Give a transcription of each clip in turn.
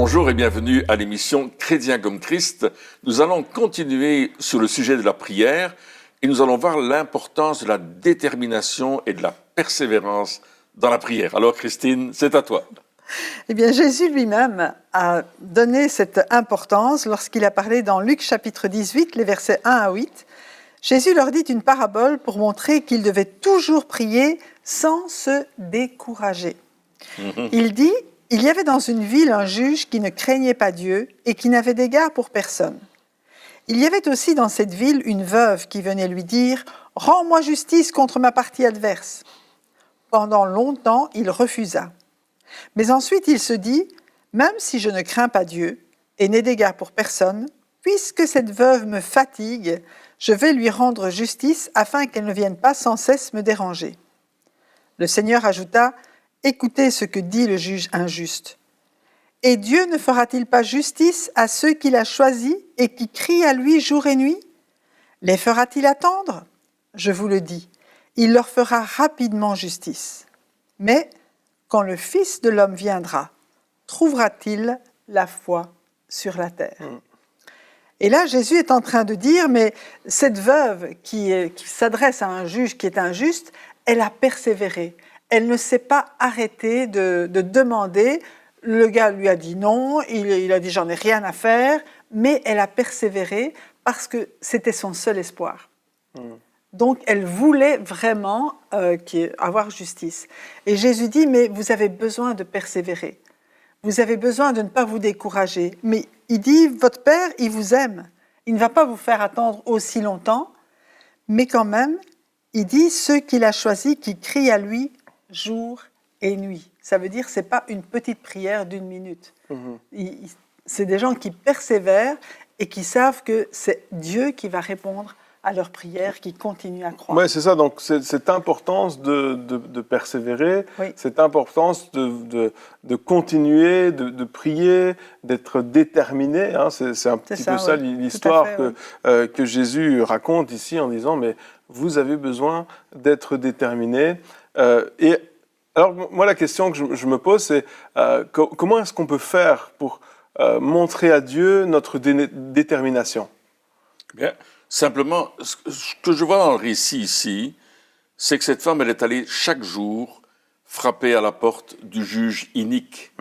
Bonjour et bienvenue à l'émission Chrétien comme Christ. Nous allons continuer sur le sujet de la prière et nous allons voir l'importance de la détermination et de la persévérance dans la prière. Alors Christine, c'est à toi. Eh bien, Jésus lui-même a donné cette importance lorsqu'il a parlé dans Luc chapitre 18, les versets 1 à 8. Jésus leur dit une parabole pour montrer qu'ils devaient toujours prier sans se décourager. Il dit, il y avait dans une ville un juge qui ne craignait pas Dieu et qui n'avait d'égard pour personne. Il y avait aussi dans cette ville une veuve qui venait lui dire « Rends-moi justice contre ma partie adverse ». Pendant longtemps, il refusa. Mais ensuite, il se dit « Même si je ne crains pas Dieu et n'ai d'égard pour personne, puisque cette veuve me fatigue, je vais lui rendre justice afin qu'elle ne vienne pas sans cesse me déranger. » Le Seigneur ajouta « Écoutez ce que dit le juge injuste. Et Dieu ne fera-t-il pas justice à ceux qu'il a choisis et qui crient à lui jour et nuit? Les fera-t-il attendre? Je vous le dis, il leur fera rapidement justice. Mais quand le Fils de l'homme viendra, trouvera-t-il la foi sur la terre ?» Et là, Jésus est en train de dire, mais cette veuve qui s'adresse à un juge qui est injuste, elle a persévéré. Elle ne s'est pas arrêtée de demander. Le gars lui a dit non, il a dit j'en ai rien à faire, mais elle a persévéré parce que c'était son seul espoir. Donc elle voulait vraiment avoir justice. Et Jésus dit, mais vous avez besoin de persévérer. Vous avez besoin de ne pas vous décourager. Mais il dit, votre Père, il vous aime. Il ne va pas vous faire attendre aussi longtemps, mais quand même, il dit, ceux qu'il a choisis, qui crient à lui jour et nuit. Ça veut dire que ce n'est pas une petite prière d'1 minute. C'est des gens qui persévèrent et qui savent que c'est Dieu qui va répondre à leurs prières, qui continuent à croire. Oui, c'est ça. Donc, cette importance de persévérer, oui. Cette importance de continuer, de prier, d'être déterminé. Hein, c'est un petit peu ça l'histoire que Jésus raconte ici en disant, mais vous avez besoin d'être déterminé. Et alors, moi, la question que je me pose, c'est comment est-ce qu'on peut faire pour montrer à Dieu notre détermination? Bien. Simplement, ce que je vois dans le récit ici, c'est que cette femme, elle est allée chaque jour frapper à la porte du juge inique.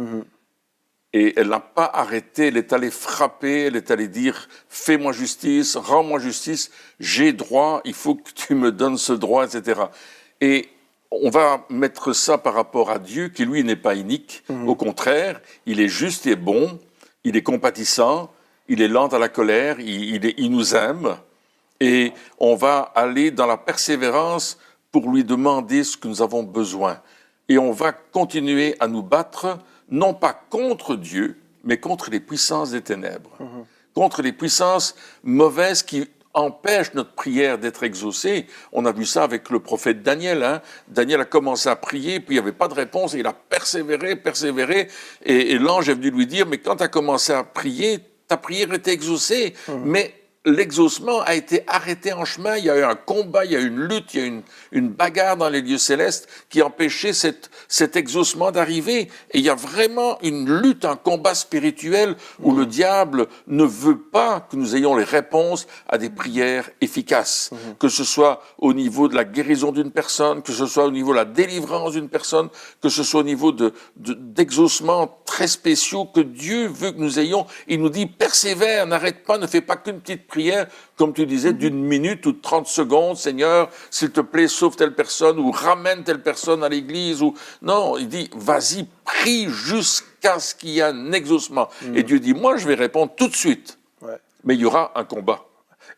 Et elle n'a pas arrêté, elle est allée frapper, elle est allée dire « Fais-moi justice, rends-moi justice, j'ai droit, il faut que tu me donnes ce droit, etc. » Et on va mettre ça par rapport à Dieu, qui lui n'est pas inique. Au contraire, il est juste et bon, il est compatissant, il est lent à la colère, il nous aime. Et on va aller dans la persévérance pour lui demander ce que nous avons besoin. Et on va continuer à nous battre, non pas contre Dieu, mais contre les puissances des ténèbres, contre les puissances mauvaises qui empêchent notre prière d'être exaucée. On a vu ça avec le prophète Daniel. Hein. Daniel a commencé à prier, puis il n'y avait pas de réponse, et il a persévéré, et l'ange est venu lui dire, mais quand tu as commencé à prier, ta prière était exaucée, mais l'exaucement a été arrêté en chemin, il y a eu un combat, il y a eu une lutte, il y a eu une bagarre dans les lieux célestes qui empêchait cet exaucement d'arriver. Et il y a vraiment une lutte, un combat spirituel où le diable ne veut pas que nous ayons les réponses à des prières efficaces. Que ce soit au niveau de la guérison d'une personne, que ce soit au niveau de la délivrance d'une personne, que ce soit au niveau d'exaucements très spéciaux que Dieu veut que nous ayons. Il nous dit, persévère, n'arrête pas, ne fais pas qu'une petite prière, comme tu disais, d'1 minute ou de 30 secondes, Seigneur, s'il te plaît, sauve telle personne, ou ramène telle personne à l'église, ou... Non, il dit, vas-y, prie jusqu'à ce qu'il y ait un exaucement. Et Dieu dit, moi, je vais répondre tout de suite. Ouais. Mais il y aura un combat.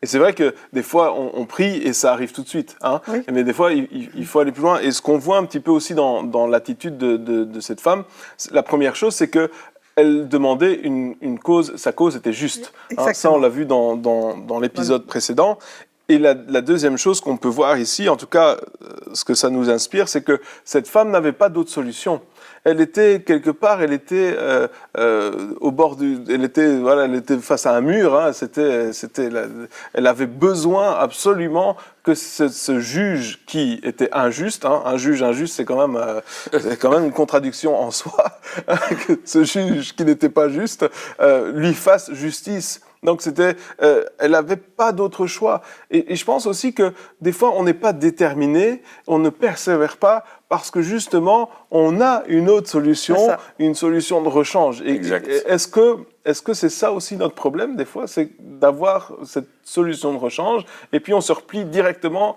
Et c'est vrai que des fois, on prie et ça arrive tout de suite. Hein. Oui. Mais des fois, il faut aller plus loin. Et ce qu'on voit un petit peu aussi dans l'attitude de cette femme, la première chose, c'est que elle demandait une cause, sa cause était juste. Hein, ça, on l'a vu dans l'épisode précédent. Et la deuxième chose qu'on peut voir ici, en tout cas, ce que ça nous inspire, c'est que cette femme n'avait pas d'autre solution. elle était quelque part, elle était au bord elle était face à un mur. Hein, elle avait besoin absolument que ce juge qui était injuste, hein, un juge injuste, c'est quand même une contradiction en soi, que ce juge qui n'était pas juste lui fasse justice. Donc elle n'avait pas d'autre choix. Et je pense aussi que des fois, on n'est pas déterminé, on ne persévère pas parce que justement, on a une autre solution, une solution de rechange. Et est-ce que c'est ça aussi notre problème des fois, c'est d'avoir cette solution de rechange et puis on se replie directement,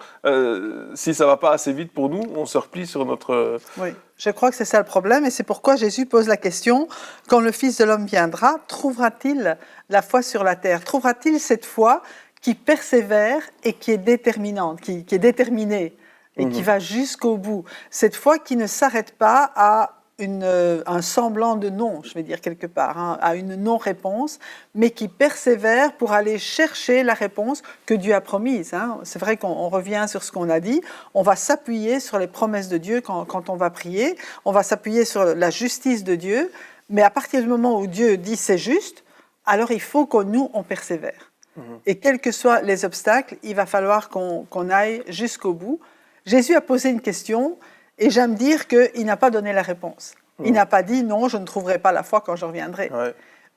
si ça ne va pas assez vite pour nous, on se replie sur notre... Oui, je crois que c'est ça le problème et c'est pourquoi Jésus pose la question, quand le Fils de l'homme viendra, trouvera-t-il la foi sur la terre? Trouvera-t-il cette foi qui persévère et qui est déterminante, qui est déterminée et qui va jusqu'au bout? Cette foi qui ne s'arrête pas à un semblant de non, je vais dire quelque part, hein, à une non-réponse, mais qui persévère pour aller chercher la réponse que Dieu a promise. Hein. C'est vrai qu'on revient sur ce qu'on a dit, on va s'appuyer sur les promesses de Dieu quand on va prier, on va s'appuyer sur la justice de Dieu, mais à partir du moment où Dieu dit c'est juste, alors il faut que nous, on persévère. Et quels que soient les obstacles, il va falloir qu'on aille jusqu'au bout. Jésus a posé une question, et j'aime dire qu'il n'a pas donné la réponse. Il n'a pas dit « non, je ne trouverai pas la foi quand je reviendrai ».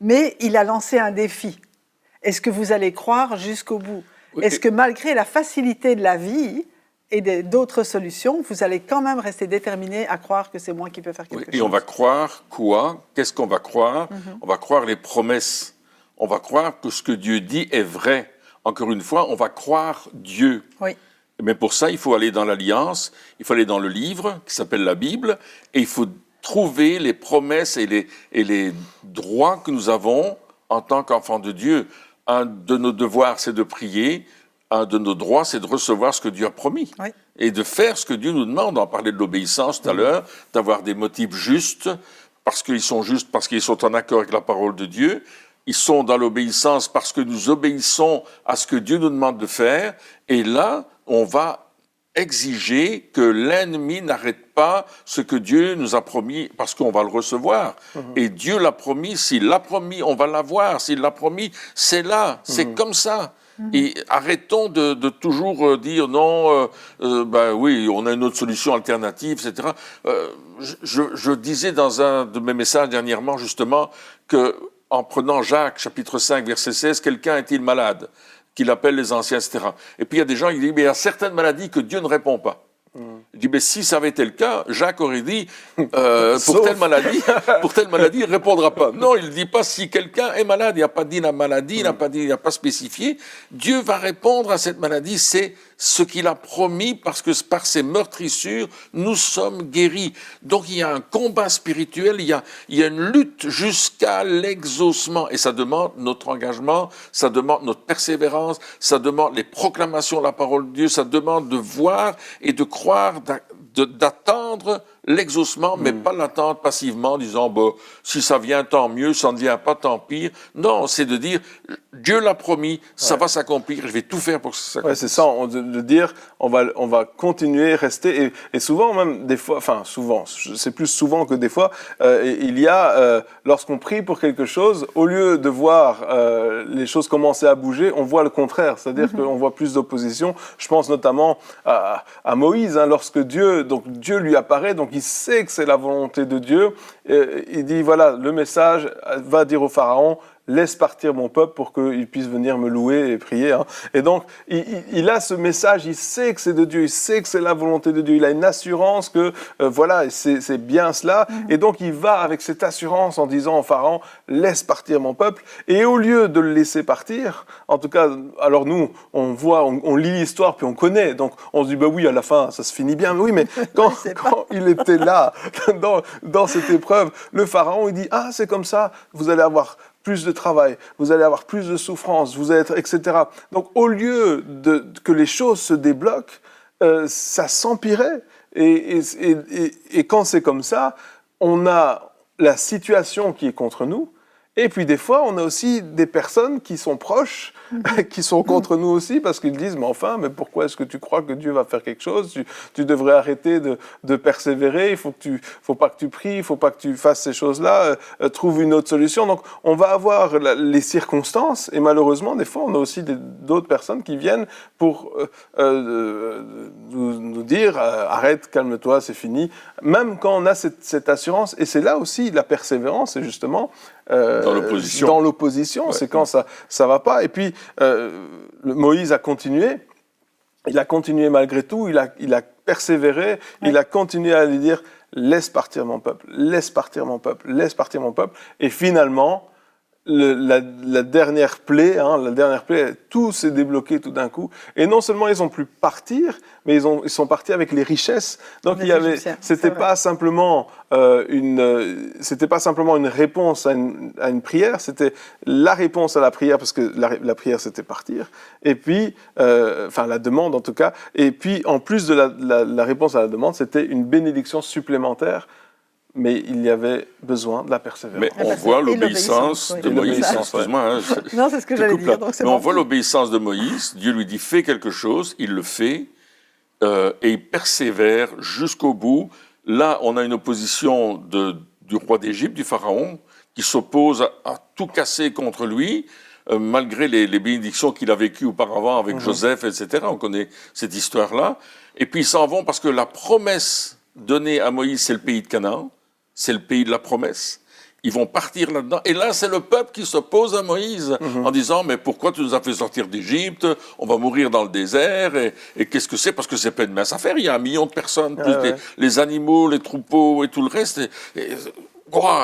Mais il a lancé un défi. Est-ce que vous allez croire jusqu'au bout? Est-ce que malgré la facilité de la vie et d'autres solutions, vous allez quand même rester déterminé à croire que c'est moi qui peux faire quelque chose? Et on va croire quoi? Qu'est-ce qu'on va croire? On va croire les promesses. On va croire que ce que Dieu dit est vrai. Encore une fois, on va croire Dieu. Oui. Mais pour ça, il faut aller dans l'Alliance, il faut aller dans le livre qui s'appelle la Bible, et il faut trouver les promesses et les droits que nous avons en tant qu'enfants de Dieu. Un de nos devoirs, c'est de prier. Un de nos droits, c'est de recevoir ce que Dieu a promis. Oui. Et de faire ce que Dieu nous demande. On parlait de l'obéissance tout à l'heure, d'avoir des motifs justes, parce qu'ils sont justes, parce qu'ils sont en accord avec la parole de Dieu. Ils sont dans l'obéissance parce que nous obéissons à ce que Dieu nous demande de faire. Et là, on va exiger que l'ennemi n'arrête pas ce que Dieu nous a promis, parce qu'on va le recevoir. Et Dieu l'a promis, s'il l'a promis, on va l'avoir. S'il l'a promis, c'est là, c'est comme ça. Et arrêtons de toujours dire non, ben oui, on a une autre solution alternative, etc. Je disais dans un de mes messages dernièrement, justement, que en prenant Jacques, chapitre 5, verset 16, quelqu'un est-il malade? Qu'il appelle les anciens, etc. Et puis il y a des gens qui disent, mais il y a certaines maladies que Dieu ne répond pas. Je dis, mais si ça avait été le cas, Jacques aurait dit, pour telle maladie, il ne répondra pas. Non, il ne dit pas si quelqu'un est malade, il n'a pas dit la maladie, il n'a pas spécifié. Dieu va répondre à cette maladie, c'est ce qu'il a promis, parce que par ses meurtrissures, nous sommes guéris. Donc il y a un combat spirituel, il y a une lutte jusqu'à l'exaucement. Et ça demande notre engagement, ça demande notre persévérance, ça demande les proclamations de la parole de Dieu, ça demande de voir et de croire, d'attendre l'exaucement, mais pas l'attendre passivement en disant bah, si ça vient tant mieux, ça ne vient pas tant pire. Non, c'est de dire Dieu l'a promis, ça va s'accomplir, je vais tout faire pour que ça s'accomplisse. Ouais, c'est ça, de dire on va continuer, rester, et souvent même des fois, enfin souvent, c'est plus souvent que des fois, il y a, lorsqu'on prie pour quelque chose, au lieu de voir les choses commencer à bouger, on voit le contraire, c'est-à-dire qu'on voit plus d'opposition. Je pense notamment à Moïse, hein, lorsque Dieu lui apparaît, donc il sait que c'est la volonté de Dieu, il dit voilà, le message va dire au Pharaon, laisse partir mon peuple pour qu'il puisse venir me louer et prier. Hein. Et donc, il a ce message, il sait que c'est de Dieu, il sait que c'est la volonté de Dieu, il a une assurance que, voilà, c'est bien cela. Et donc, il va avec cette assurance en disant au Pharaon, laisse partir mon peuple. Et au lieu de le laisser partir, en tout cas, alors nous, on lit l'histoire, puis on connaît. Donc, on se dit, bah oui, à la fin, ça se finit bien. Mais oui, mais quand il était là, dans cette épreuve, le Pharaon, il dit, ah, c'est comme ça, vous allez avoir plus de travail, vous allez avoir plus de souffrance, vous allez être, etc. Donc, au lieu que les choses se débloquent, ça s'empirait. Et quand c'est comme ça, on a la situation qui est contre nous, et puis des fois, on a aussi des personnes qui sont proches qui sont contre nous aussi, parce qu'ils disent, mais pourquoi est-ce que tu crois que Dieu va faire quelque chose? Tu devrais arrêter de persévérer, faut pas que tu pries, il faut pas que tu fasses ces choses-là, trouve une autre solution. Donc, on va avoir les circonstances, et malheureusement, des fois, on a aussi d'autres personnes qui viennent pour nous dire, arrête, calme-toi, c'est fini. Même quand on a cette assurance, et c'est là aussi la persévérance, c'est justement dans l'opposition, ouais. C'est quand ça va pas. Et puis Moïse a continué. Il a continué malgré tout. Il a persévéré. Ouais. Il a continué à lui dire, laisse partir mon peuple, laisse partir mon peuple, laisse partir mon peuple. Et finalement, la dernière plaie, tout s'est débloqué tout d'un coup. Et non seulement ils ont pu partir, mais ils sont partis avec les richesses. Donc c'était pas simplement une réponse à une prière, c'était la réponse à la prière, parce que la prière c'était partir. Et puis, la demande en tout cas. Et puis en plus de la réponse à la demande, c'était une bénédiction supplémentaire. Mais il y avait besoin de la persévérance. Mais on voit l'obéissance de Moïse. Excuse-moi. Non, c'est ce que j'allais dire. Mais on voit l'obéissance de Moïse. Dieu lui dit, fais quelque chose. Il le fait. Et il persévère jusqu'au bout. Là, on a une opposition du roi d'Égypte, du pharaon, qui s'oppose à tout casser contre lui, malgré les bénédictions qu'il a vécues auparavant avec Joseph, etc. On connaît cette histoire-là. Et puis ils s'en vont parce que la promesse donnée à Moïse, c'est le pays de Canaan. C'est le pays de la promesse. Ils vont partir là-dedans. Et là, c'est le peuple qui s'oppose à Moïse en disant, mais pourquoi tu nous as fait sortir d'Égypte? On va mourir dans le désert. Et qu'est-ce que c'est? Parce que c'est pas une mince affaire. Il y a 1 million de personnes, plus les animaux, les troupeaux et tout le reste.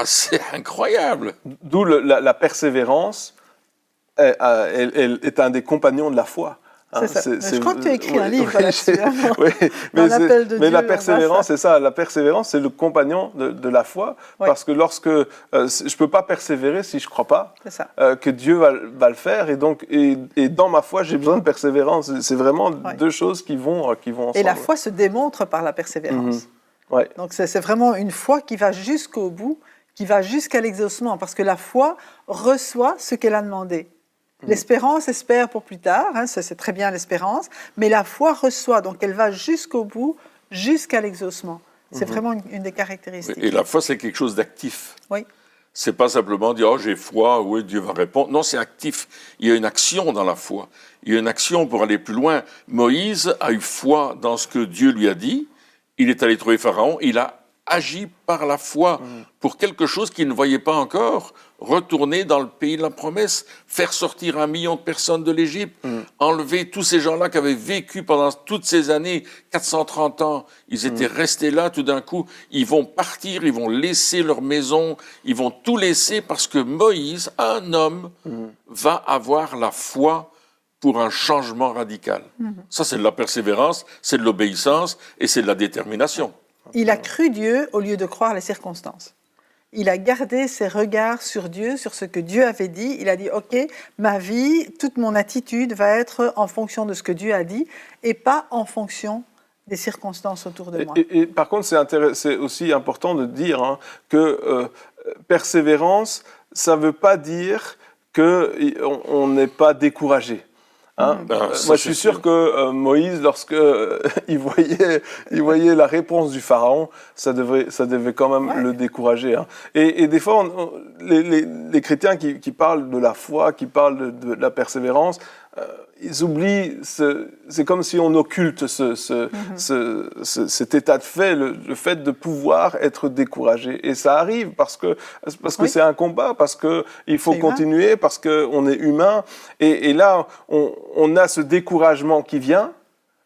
C'est incroyable. D'où la persévérance est un des compagnons de la foi. C'est ça. Je crois que tu as écrit un livre là-dessus. Mais la persévérance, c'est ça. La persévérance, c'est le compagnon de la foi. Oui. Parce que lorsque je ne peux pas persévérer si je ne crois pas que Dieu va le faire. Et donc, et dans ma foi, j'ai besoin de persévérance. C'est vraiment deux choses qui vont ensemble. Et la foi se démontre par la persévérance. Donc, c'est vraiment une foi qui va jusqu'au bout, qui va jusqu'à l'exaucement. Parce que la foi reçoit ce qu'elle a demandé. L'espérance espère pour plus tard, c'est très bien l'espérance, mais la foi reçoit, donc elle va jusqu'au bout, jusqu'à l'exaucement. C'est vraiment une des caractéristiques. Et la foi, c'est quelque chose d'actif. Oui. C'est pas simplement dire « oh, j'ai foi, oui, Dieu va répondre ». Non, c'est actif. Il y a une action dans la foi. Il y a une action pour aller plus loin. Moïse a eu foi dans ce que Dieu lui a dit. Il est allé trouver Pharaon. Il a agi par la foi pour quelque chose qu'il ne voyait pas encore, retourner dans le pays de la promesse, faire sortir 1 million de personnes de l'Égypte, enlever tous ces gens-là qui avaient vécu pendant toutes ces années, 430 ans, ils étaient restés là, tout d'un coup, ils vont partir, ils vont laisser leur maison, ils vont tout laisser parce que Moïse, un homme, va avoir la foi pour un changement radical. Ça, c'est de la persévérance, c'est de l'obéissance et c'est de la détermination. Il a cru Dieu au lieu de croire les circonstances. Il a gardé ses regards sur Dieu, sur ce que Dieu avait dit. Il a dit, OK, ma vie, toute mon attitude va être en fonction de ce que Dieu a dit et pas en fonction des circonstances autour de moi. Et par contre, c'est aussi important de dire que persévérance, ça ne veut pas dire qu'on n'est pas découragé. Moi, je suis sûr que Moïse, lorsque il voyait la réponse du pharaon, ça devait quand même le décourager. Et des fois, les chrétiens qui parlent de la foi, qui parlent de la persévérance, ils oublient, c'est comme si on occulte cet état de fait, le fait de pouvoir être découragé. Et ça arrive parce que c'est un combat, parce qu'il faut continuer, parce qu'on est humain. Et là, on a ce découragement qui vient,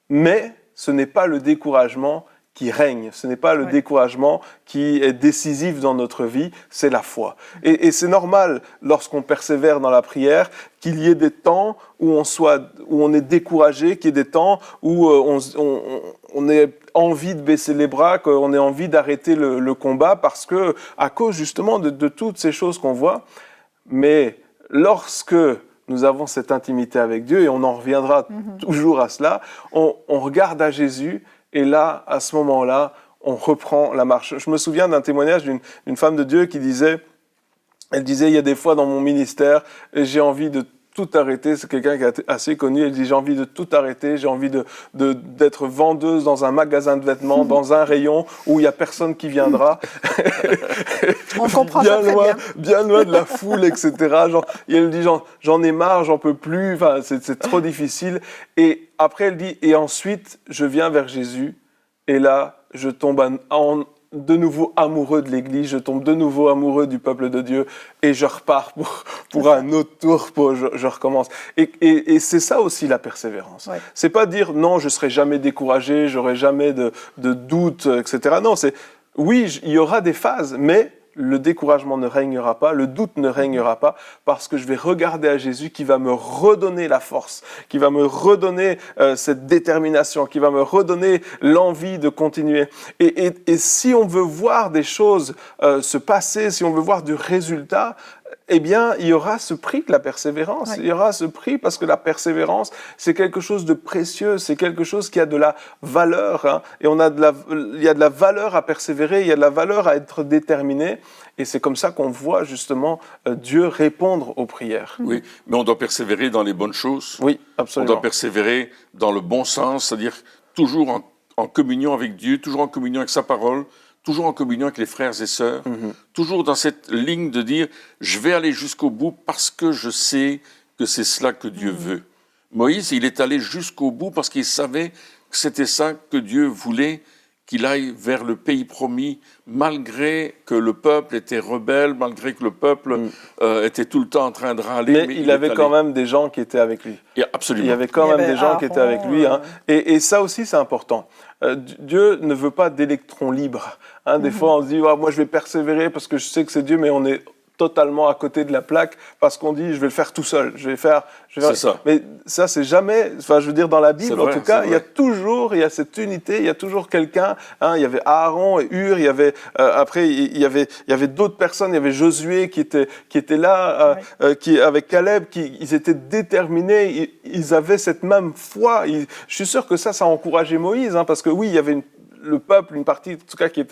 mais ce n'est pas le découragement qui règne, ce n'est pas le découragement qui est décisif dans notre vie, c'est la foi. Et c'est normal, lorsqu'on persévère dans la prière, qu'il y ait des temps où on est découragé, qu'il y ait des temps où on ait envie de baisser les bras, qu'on ait envie d'arrêter le combat, parce que, à cause justement de toutes ces choses qu'on voit. Mais lorsque nous avons cette intimité avec Dieu, et on en reviendra toujours à cela, on regarde à Jésus. Et là, à ce moment-là, on reprend la marche. Je me souviens d'un témoignage d'une femme de Dieu qui disait, il y a des fois dans mon ministère, j'ai envie de tout arrêter. C'est quelqu'un qui est assez connu. Elle dit, j'ai envie de tout arrêter. J'ai envie d'être vendeuse dans un magasin de vêtements, dans un rayon où il n'y a personne qui viendra. On comprend ça très bien. Bien loin de la foule, etc. Et elle dit, j'en ai marre, j'en peux plus. Enfin, c'est trop difficile. Et après, elle dit, et ensuite, je viens vers Jésus. Et là, je tombe de nouveau amoureux de l'Église, je tombe de nouveau amoureux du peuple de Dieu et je repars pour un autre tour, je recommence. Et c'est ça aussi la persévérance. Ouais. C'est pas dire non, je serai jamais découragé, j'aurai jamais de doute, etc. Non, oui, il y aura des phases, mais le découragement ne régnera pas, le doute ne régnera pas, parce que je vais regarder à Jésus qui va me redonner la force, qui va me redonner cette détermination, qui va me redonner l'envie de continuer. Et si on veut voir des choses se passer, si on veut voir du résultat, eh bien, il y aura ce prix de la persévérance. Ouais. Il y aura ce prix parce que la persévérance, c'est quelque chose de précieux, c'est quelque chose qui a de la valeur. Hein, et il y a de la valeur à persévérer, il y a de la valeur à être déterminé. Et c'est comme ça qu'on voit justement Dieu répondre aux prières. Oui, mais on doit persévérer dans les bonnes choses. Oui, absolument. On doit persévérer dans le bon sens, c'est-à-dire toujours en communion avec Dieu, toujours en communion avec sa parole, toujours en communion avec les frères et sœurs, toujours dans cette ligne de dire « je vais aller jusqu'au bout parce que je sais que c'est cela que Dieu veut ». Moïse, il est allé jusqu'au bout parce qu'il savait que c'était ça que Dieu voulait, qu'il aille vers le pays promis, malgré que le peuple était rebelle, malgré que le peuple était tout le temps en train de râler. Mais il avait quand même des gens qui étaient avec lui. Absolument. Il y avait quand même des gens qui étaient avec lui. Hein. Et ça aussi, c'est important. Dieu ne veut pas d'électrons libres. Hein, des fois, on se dit, moi, je vais persévérer parce que je sais que c'est Dieu, mais on est totalement à côté de la plaque parce qu'on dit, je vais le faire tout seul. C'est ça. Mais ça, c'est jamais... Enfin, je veux dire, dans la Bible, en tout cas, il y a cette unité, il y a toujours quelqu'un. Hein, il y avait Aaron et Hur, il y avait... après, il y avait d'autres personnes. Il y avait Josué qui était là, avec Caleb, ils étaient déterminés. Ils avaient cette même foi. Je suis sûr que ça a encouragé Moïse, hein, parce que oui, il y avait le peuple, une partie, en tout cas, qui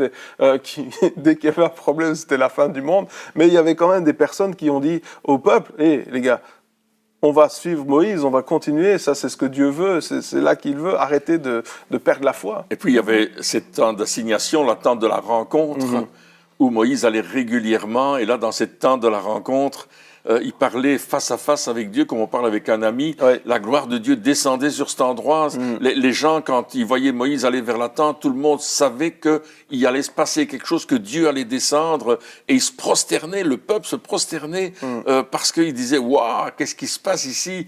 dès qu'il y avait un problème, c'était la fin du monde. Mais il y avait quand même des personnes qui ont dit au peuple, les gars, on va suivre Moïse, on va continuer, ça c'est ce que Dieu veut, c'est là qu'il veut, arrêter de perdre la foi. Et puis il y avait cette temps d'assignation, la temps de la rencontre, où Moïse allait régulièrement, et là dans cette temps de la rencontre, il parlait face à face avec Dieu, comme on parle avec un ami. Ouais. La gloire de Dieu descendait sur cet endroit. Les gens, quand ils voyaient Moïse aller vers la tente, tout le monde savait qu'il allait se passer quelque chose, que Dieu allait descendre. Et ils se prosternaient, le peuple se prosternait, parce qu'ils disaient « Waouh, qu'est-ce qui se passe ici?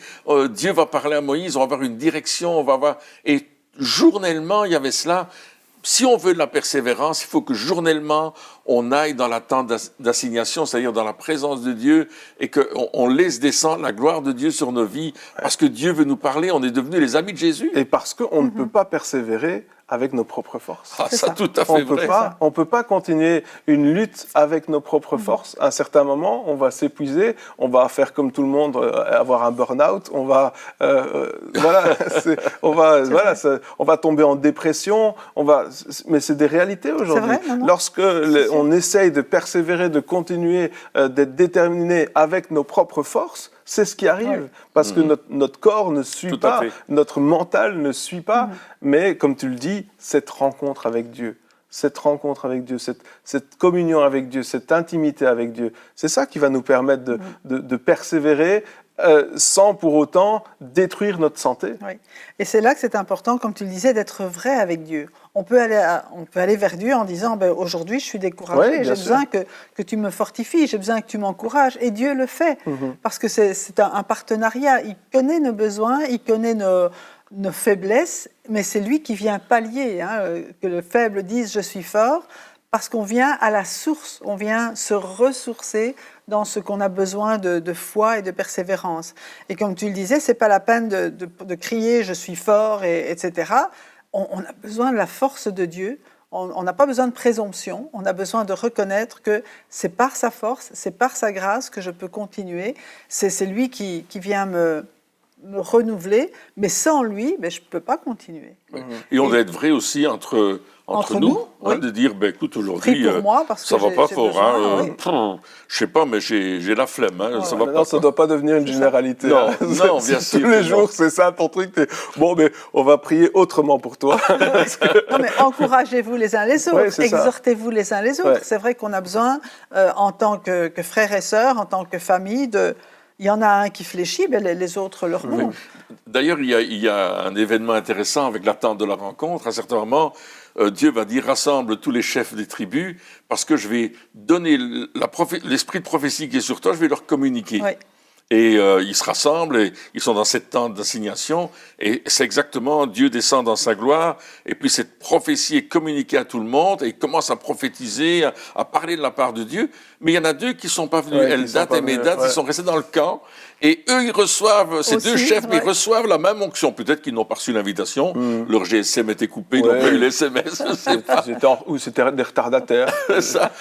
Dieu va parler à Moïse, on va avoir une direction, on va avoir... » Et journellement, il y avait cela. Si on veut de la persévérance, il faut que journellement, on aille dans la tente d'assignation, c'est-à-dire dans la présence de Dieu, et qu'on laisse descendre la gloire de Dieu sur nos vies, parce que Dieu veut nous parler, on est devenus les amis de Jésus. Et parce qu'on ne peut pas persévérer avec nos propres forces. Ah, ça, tout à fait vrai. On ne peut pas continuer une lutte avec nos propres forces. À un certain moment, on va s'épuiser, on va faire comme tout le monde, avoir un burn-out, on va tomber en dépression, mais c'est des réalités aujourd'hui. Lorsque on essaye de persévérer, de continuer, d'être déterminé avec nos propres forces, c'est ce qui arrive, parce que notre corps ne suit pas, notre mental ne suit pas, mais comme tu le dis, cette rencontre avec Dieu, cette communion avec Dieu, cette intimité avec Dieu, c'est ça qui va nous permettre de persévérer sans pour autant détruire notre santé. Oui. Et c'est là que c'est important, comme tu le disais, d'être vrai avec Dieu. On peut aller vers Dieu en disant aujourd'hui je suis découragé, j'ai besoin que tu me fortifies, j'ai besoin que tu m'encourages. Et Dieu le fait, parce que c'est un partenariat. Il connaît nos besoins, il connaît nos faiblesses, mais c'est lui qui vient pallier, que le faible dise je suis fort, parce qu'on vient à la source, on vient se ressourcer dans ce qu'on a besoin de foi et de persévérance. Et comme tu le disais, c'est pas la peine de crier je suis fort, etc. On a besoin de la force de Dieu, on n'a pas besoin de présomption, on a besoin de reconnaître que c'est par sa force, c'est par sa grâce que je peux continuer, c'est lui qui vient me me renouveler, mais sans lui, je ne peux pas continuer. Et on doit être vrai aussi entre nous, oui. De dire, écoute, aujourd'hui, ça ne va pas fort. Je sais pas, mais j'ai la flemme. Ça va pas. Ça ne doit pas devenir une généralité. Non, non, bien sûr. Tous les jours, c'est ça ton truc. Bon, mais on va prier autrement pour toi. Non, mais encouragez-vous les uns les autres, exhortez-vous les uns les autres. C'est vrai qu'on a besoin, en tant que frères et sœurs, en tant que famille, il y en a un qui fléchit, les autres le remontent. D'ailleurs, il y a un événement intéressant avec l'attente de la rencontre. À un certain moment, Dieu va dire, rassemble tous les chefs des tribus, parce que je vais donner l'esprit de prophétie qui est sur toi, je vais leur communiquer. Oui. Et ils se rassemblent, et ils sont dans cette tente d'assignation, et c'est exactement, Dieu descend dans sa gloire, et puis cette prophétie est communiquée à tout le monde, et ils commencent à prophétiser, à parler de la part de Dieu, mais il y en a deux qui ne sont pas venus, Eldad et Médad, ils sont restés dans le camp, et eux, ils reçoivent, ces deux chefs, ils reçoivent la même onction. Peut-être qu'ils n'ont pas reçu l'invitation, leur GSM était coupé, ils n'ont pas eu l'SMS, je ne sais pas. Ou c'était des retardataires. Ça.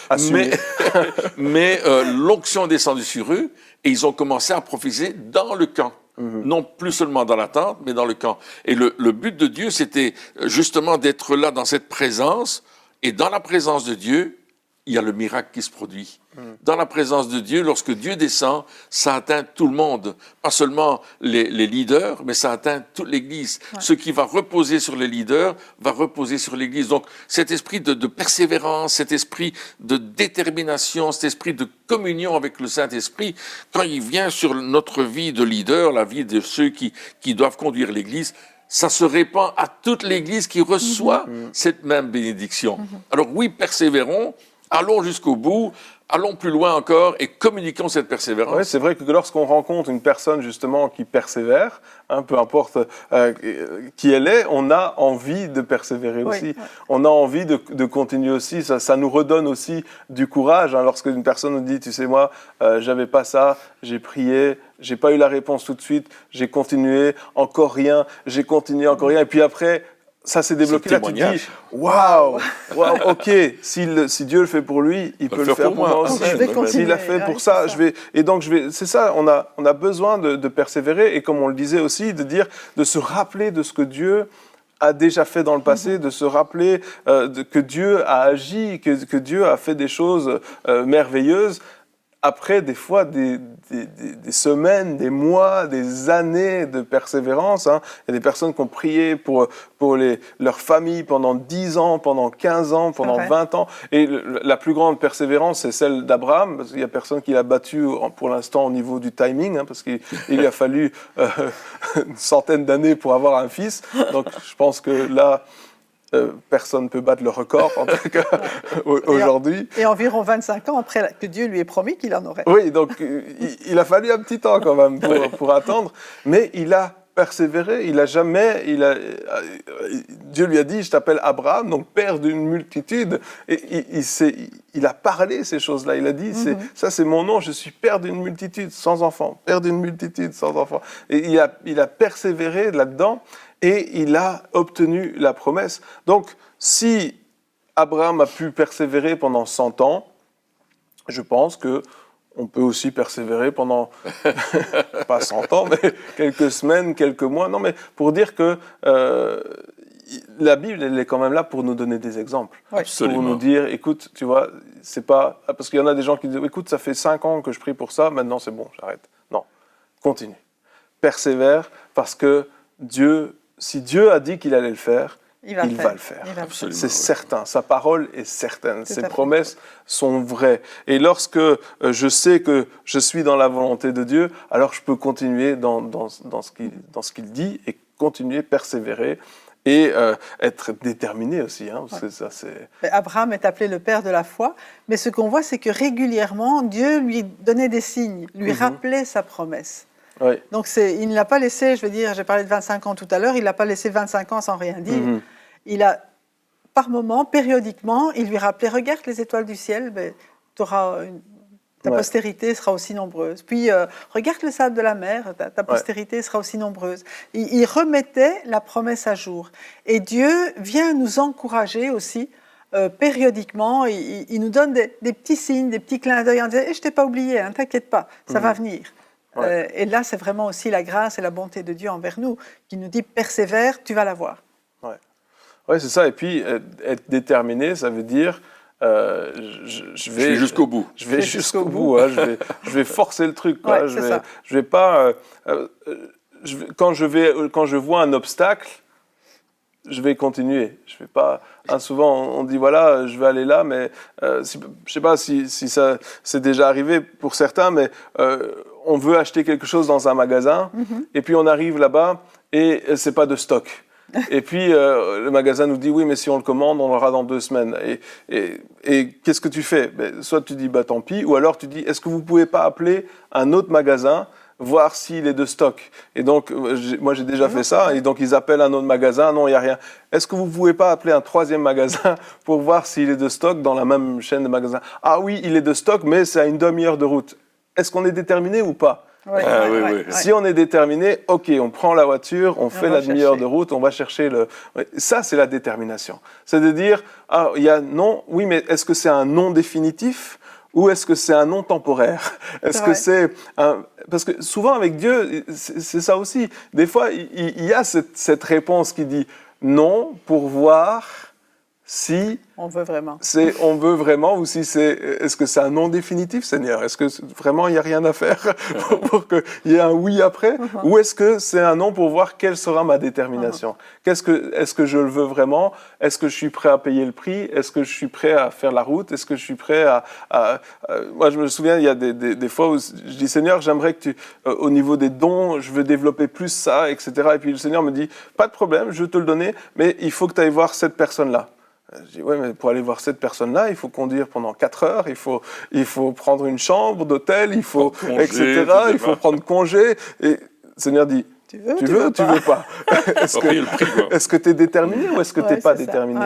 Mais l'onction est descendue sur eux, et ils ont commencé à prophétiser dans le camp. Non plus seulement dans la tente, mais dans le camp. Et le but de Dieu, c'était justement d'être là dans cette présence, et dans la présence de Dieu, il y a le miracle qui se produit. Dans la présence de Dieu, lorsque Dieu descend, ça atteint tout le monde. Pas seulement les leaders, mais ça atteint toute l'Église. Ouais. Ce qui va reposer sur les leaders va reposer sur l'Église. Donc cet esprit de persévérance, cet esprit de détermination, cet esprit de communion avec le Saint-Esprit, quand il vient sur notre vie de leader, la vie de ceux qui doivent conduire l'Église, ça se répand à toute l'Église qui reçoit cette même bénédiction. Alors oui, persévérons, allons jusqu'au bout, allons plus loin encore et communiquons cette persévérance. Oui, c'est vrai que lorsqu'on rencontre une personne justement qui persévère, peu importe qui elle est, on a envie de persévérer aussi. Oui. On a envie de continuer aussi. Ça nous redonne aussi du courage. Lorsque une personne nous dit, tu sais, moi, j'avais pas ça, j'ai prié, j'ai pas eu la réponse tout de suite, j'ai continué, encore rien, j'ai continué, encore rien. Et puis après, ça s'est débloqué. Là, tu te dis, waouh, ok, si Dieu le fait pour lui, il peut le faire pour moi aussi. S'il l'a fait pour ça, je vais. Et donc, c'est ça, on a besoin de persévérer, et comme on le disait aussi, de se rappeler de ce que Dieu a déjà fait dans le passé, de se rappeler que Dieu a agi, que Dieu a fait des choses merveilleuses. Après, des fois, des semaines, des mois, des années de persévérance. Il y a des personnes qui ont prié pour leur famille pendant 10 ans, pendant 15 ans, pendant 20 ans. Et la plus grande persévérance, c'est celle d'Abraham, parce qu'il n'y a personne qui l'a battu pour l'instant au niveau du timing, parce qu'il lui a fallu une centaine d'années pour avoir un fils. Donc, je pense que là... personne ne peut battre le record, en tout cas, aujourd'hui. Et environ 25 ans après que Dieu lui ait promis qu'il en aurait. Oui, donc il a fallu un petit temps quand même pour attendre, mais il a persévéré, Dieu lui a dit, je t'appelle Abraham, donc père d'une multitude, et il a parlé ces choses-là, il a dit, ça c'est mon nom, je suis père d'une multitude sans enfants, père d'une multitude sans enfants. Et il a persévéré là-dedans, et il a obtenu la promesse. Donc, si Abraham a pu persévérer pendant 100 ans, je pense qu'on peut aussi persévérer pendant, pas 100 ans, mais quelques semaines, quelques mois. Non, mais pour dire que la Bible, elle est quand même là pour nous donner des exemples. Absolument. Pour nous dire, écoute, tu vois, c'est pas... Parce qu'il y en a des gens qui disent, écoute, ça fait 5 ans que je prie pour ça, maintenant c'est bon, j'arrête. Non, continue. Persévère, parce que si Dieu a dit qu'il allait le faire, il va le faire. C'est certain. Sa parole est certaine. Ses promesses sont vraies. Et lorsque je sais que je suis dans la volonté de Dieu, alors je peux continuer dans ce qu'il dit et continuer, persévérer et être déterminé aussi. Parce que ça, Abraham est appelé le père de la foi, mais ce qu'on voit, c'est que régulièrement, Dieu lui donnait des signes, lui rappelait sa promesse. Oui. Donc il ne l'a pas laissé, je veux dire, j'ai parlé de 25 ans tout à l'heure, il ne l'a pas laissé 25 ans sans rien dire. Il a, par moments, périodiquement, il lui rappelait, regarde les étoiles du ciel, ta postérité sera aussi nombreuse. Puis, regarde le sable de la mer, ta postérité sera aussi nombreuse. Il remettait la promesse à jour. Et Dieu vient nous encourager aussi, périodiquement, il nous donne des petits signes, des petits clins d'œil en disant, je ne t'ai pas oublié, t'inquiète pas, ça va venir. Et là, c'est vraiment aussi la grâce et la bonté de Dieu envers nous, qui nous dit « persévère, tu vas l'avoir ». Oui, c'est ça. Et puis, être déterminé, ça veut dire... je vais jusqu'au bout. Je vais jusqu'au bout. Hein, je vais forcer le truc. Quoi. Je vais pas... quand je vois un obstacle, je vais continuer. Je vais pas... souvent, on dit, voilà, je vais aller là, mais je sais pas si ça c'est déjà arrivé pour certains, mais on veut acheter quelque chose dans un magasin, et puis on arrive là-bas, et c'est pas de stock. Et puis, le magasin nous dit, oui, mais si on le commande, on l'aura dans 2 semaines. Et qu'est-ce que tu fais? Soit tu dis, bah tant pis, ou alors tu dis, est-ce que vous pouvez pas appeler un autre magasin, voir s'il est de stock? Et donc, moi, j'ai déjà fait ça. Et donc, ils appellent un autre magasin. Non, il n'y a rien. Est-ce que vous ne pouvez pas appeler un 3e magasin pour voir s'il est de stock dans la même chaîne de magasins? Ah oui, il est de stock, mais c'est à une demi-heure de route. Est-ce qu'on est déterminé ou pas? Oui. Si on est déterminé, ok, on prend la voiture, on fait la demi-heure de route, on va chercher le... Ça, c'est la détermination. C'est de dire, ah, il y a non, oui, mais est-ce que c'est un non définitif ou est-ce que c'est un non temporaire? Est-ce que c'est un... Parce que souvent avec Dieu, c'est ça aussi. Des fois, il y a cette réponse qui dit non pour voir si... On veut vraiment. On veut vraiment, ou si est-ce que c'est un non définitif, Seigneur? Est-ce que vraiment il n'y a rien à faire pour qu'il y ait un oui après? Ou est-ce que c'est un non pour voir quelle sera ma détermination? Est-ce que je le veux vraiment? Est-ce que je suis prêt à payer le prix? Est-ce que je suis prêt à faire la route? Est-ce que je suis prêt moi, je me souviens, il y a des fois où je dis, Seigneur, j'aimerais que au niveau des dons, je veux développer plus ça, etc. Et puis le Seigneur me dit, pas de problème, je vais te le donner, mais il faut que tu ailles voir cette personne-là. Je dis, ouais, mais pour aller voir cette personne-là, il faut conduire pendant 4 heures, il faut prendre une chambre d'hôtel, il faut, etc. Il faut prendre congé. Et le Seigneur dit, tu veux pas. Est-ce que tu es déterminé ou est-ce que tu n'es pas déterminé?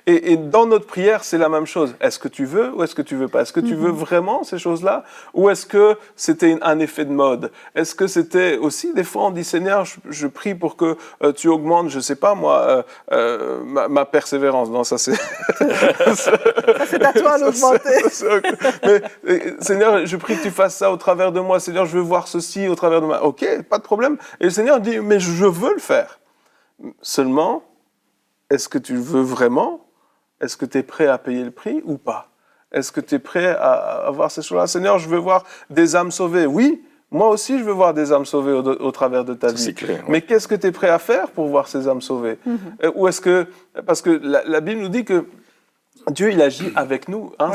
Et dans notre prière, c'est la même chose. Est-ce que tu veux ou est-ce que tu veux pas? Est-ce que tu veux vraiment ces choses-là? Ou est-ce que c'était un effet de mode? Est-ce que c'était aussi, des fois, on dit, Seigneur, je prie pour que tu augmentes, je sais pas moi, ma persévérance. Non, ça c'est... ça c'est à toi d'augmenter. Mais Seigneur, je prie que tu fasses ça au travers de moi. Seigneur, je veux voir ceci au travers de moi. Ok, pas de problème. Et le Seigneur dit, mais je veux le faire. Seulement, est-ce que tu veux vraiment? Est-ce que tu es prêt à payer le prix ou pas? Est-ce que tu es prêt à avoir ces choses-là? Seigneur, je veux voir des âmes sauvées. Oui, moi aussi, je veux voir des âmes sauvées au travers de ta vie. C'est clair, mais qu'est-ce que tu es prêt à faire pour voir ces âmes sauvées? Ou est-ce que... Parce que la Bible nous dit que Dieu, il agit avec nous. Hein,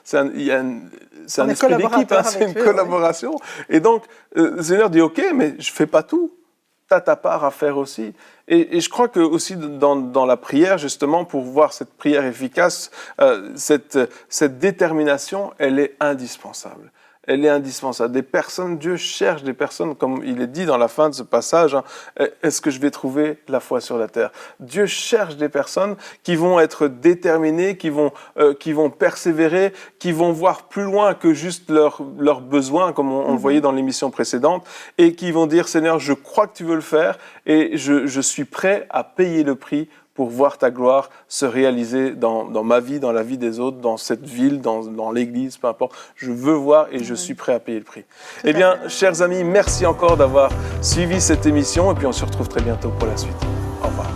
c'est un esprit d'équipe, hein, c'est une collaboration. Et donc, le Seigneur dit, ok, mais je ne fais pas tout. Tu as ta part à faire aussi. Et je crois que aussi dans la prière, justement, pour voir cette prière efficace, cette détermination, elle est indispensable. Elle est indispensable. Dieu cherche des personnes, comme il est dit dans la fin de ce passage, hein, est-ce que je vais trouver la foi sur la terre? Dieu cherche des personnes qui vont être déterminées, qui vont persévérer, qui vont voir plus loin que juste leurs besoins, comme on le voyait dans l'émission précédente, et qui vont dire, Seigneur, je crois que tu veux le faire, et je suis prêt à payer le prix pour voir ta gloire se réaliser dans ma vie, dans la vie des autres, dans cette ville, dans l'église, peu importe. Je veux voir et je suis prêt à payer le prix. Eh bien, chers amis, merci encore d'avoir suivi cette émission et puis on se retrouve très bientôt pour la suite. Au revoir.